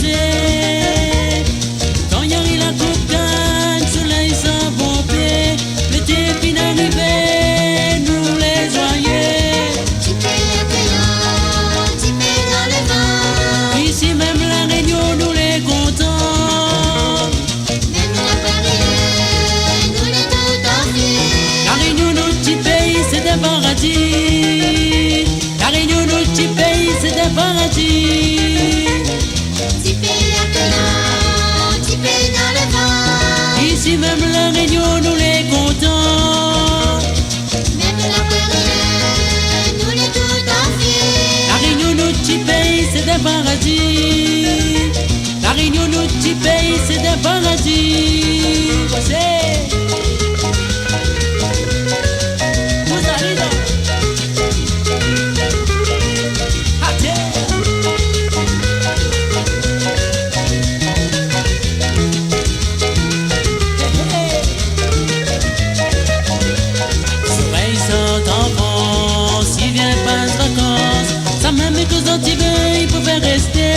marcher. Quand y a la coupe d'âne, soleil sans pomper, l'été fin arrivé, nous les joyeux. Tipé accueillant, tipé dans le vent. Ici même la Réunion, nous les comptons. Même la Paris, nous les tout enviés. La Réunion, notre petit pays, c'est des paradis. La Réunion, notre petit pays, c'est des paradis. Tipé accueillant, tipé dans le vent. Ici même la Réunion, nous les comptons. Même la Paris, nous les tout enviés. La Réunion, notre petit pays, c'est des paradis. La Réunion, notre petit pays, c'est des paradis. C'est... Vous allez là. Ah, tiens. Soleil sont en France, il vient pas de vacances. Ça même que aux Antibes, il pouvait rester.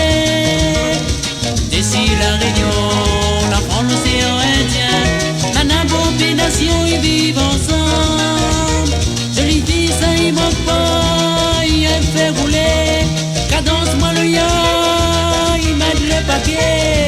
D'ici la Réunion, la France, l'océan Indien, la Namibie, nation, ils vivent ensemble. Jolie fille, ça il manque pas, il a fait rouler. Cadence, moi le ya, il m'a le paquet.